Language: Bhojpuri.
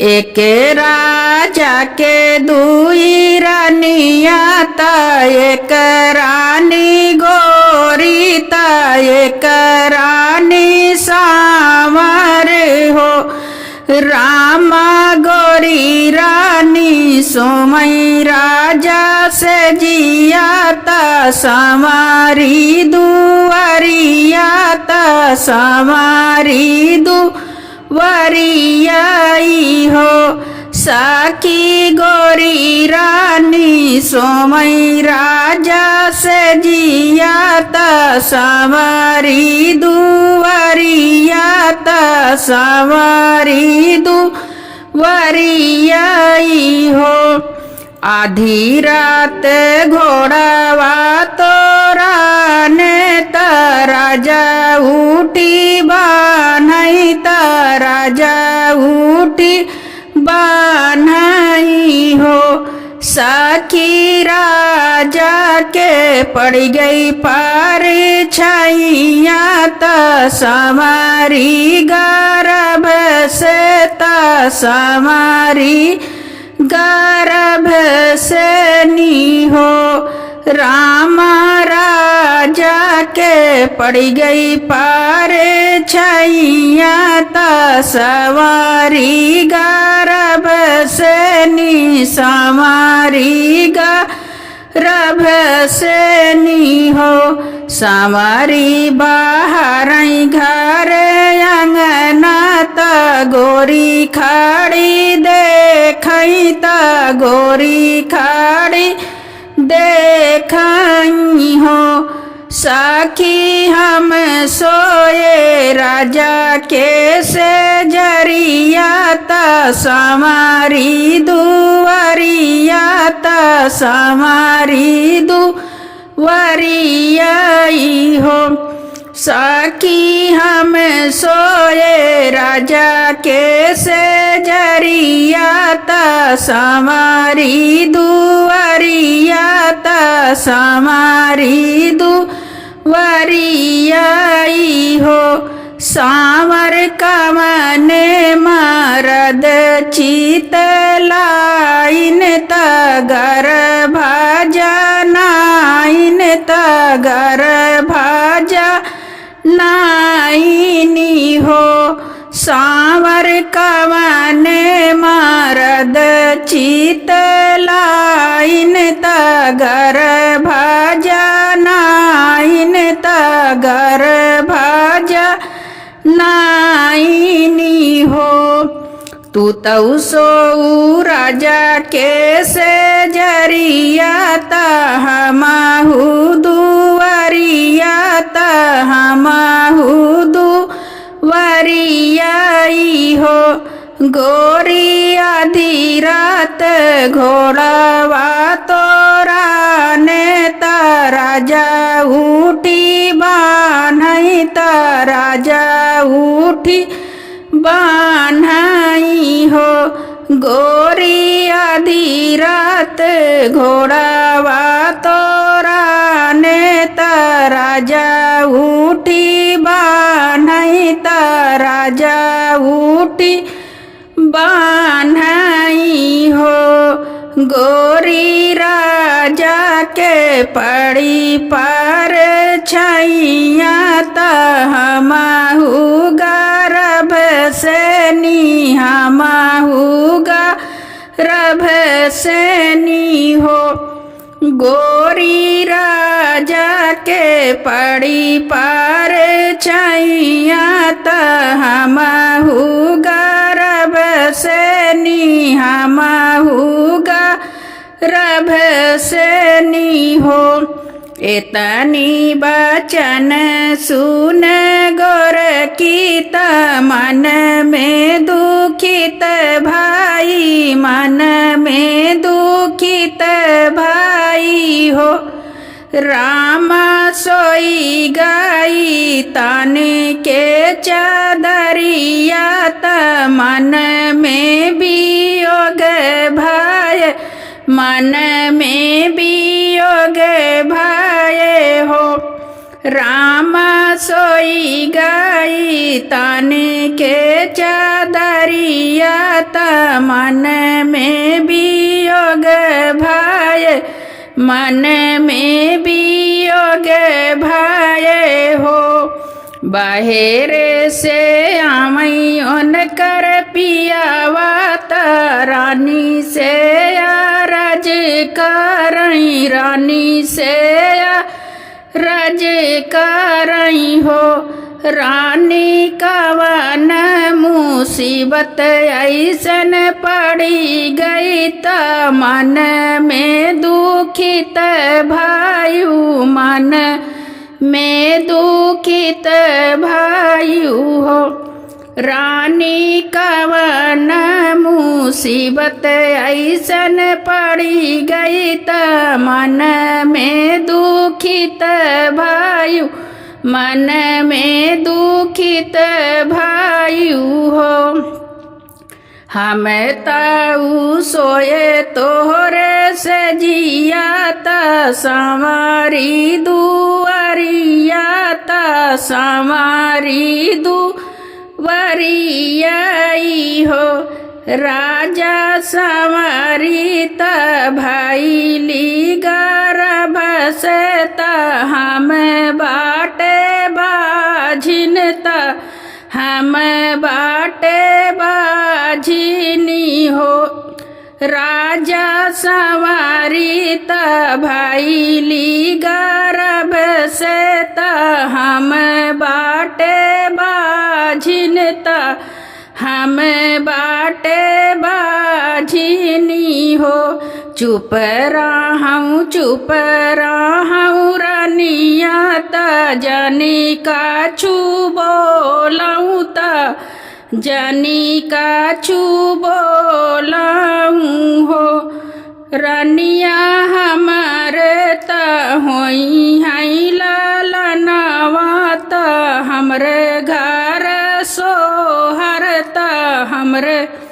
एक राजा के दुई रानिया ता एक रानी गोरी ता एक रानी सांवर हो। रामा गोरी रानी सोमई राजा से जिया ता समारी दुआरिया ता समारी दुआरियाई हो। साकी गोरी रानी सोमई राजा से जिया ता समारी दुआरिया ता समारी दुआरियाई हो। आधी रात घोड़ावा तोराने ता राजा उठी बान्हई ता राजा उठी बान्हई हो। साखी राजा के पड़ गई पार छाइया ता समारी गर्भ से ता समारी गर्भ से नी हो। रामा राजा के पड़ गई पार छाइया ता सवारी गर्भ से नी समारी गर्भ से नी हो। समारी बाहर घर अंगना ता गोरी खाड़ी देखई ता गोरी खाड़ी देखई हो। साखी हम सोए राजा के से जरिया ता समारी दुआरिया ता समारी दुआरियाई हो। साखी हम सोए राजा के से जरिया ता समारी दुआरिया ता समारी दुआरियाई हो। सांवर कमने मरद चितलाइन ता गर्भ जनाइन ता गर्भ जनाइनी हो। सांवर कमने मरद चितलाइन ता गर्भ जनाइन ता गर्भ जनाइनी हो। तू तऊ सो राजा के से जरिया ता हमाहू दुआरिया ता हमाहू दुआरियाई हो। गोरी आधी रात घोड़ावा तोराने ता राजा उठी बान्हई ता राजा उठी बान्हई हो। गोरी आधी रात घोड़ावा तोराने ता राजा उठी बान्हई ता राजा उठी बान्हई हो। गोरी राजा के पड़ी पार छाइया ता हमाहू गर्भ से नी हमाहू गर्भ से नी हो। गोरी राजा के पड़ी पार छाइया ता हमाहू गर्भ से नी हमाहू गर्भ से नी हो। एतनी बचन सुन गोरकी त मन में दुखित भाई मन में दुखित भाई हो। रामा सोई गाई तन के चादरिया त मन में वियोग भाई मन में वियोग भाई हो। रामा सोई गई तने के चादरिया त मन में वियोग भाय मन में वियोग भाय हो। बाहर से आमई उनकर पियावा त रानी से रज करई रानी से रज करई हो। रानी कवन मुसीबत ऐसन पड़ी गई त मन में दुखित भायु मन में दुखित भायु हो। रानी कवन मुसीबत ऐसन पड़ी गई त मन में दुखित भायु मन में दुखित भायु हो। हम ताऊ सोए तोहरे से जिया त संवारी दुआरिया त संवारी दुआरियाई हो। राजा संवारी त भाईली गर्भ से त हम बाटे बाझिन त हम बाटे बाझिनी हो। राजा संवारी त भाईली गर्भ से त हम बाटे बाझिन त हम बाटे बाझिनी हो। चुप रहूं रानिया त जनी काछु बोलऊं त जनी काछु बोलऊं हो। रानिया हमर त होई हई ललनवा त हमरे घर सोहर त हमरे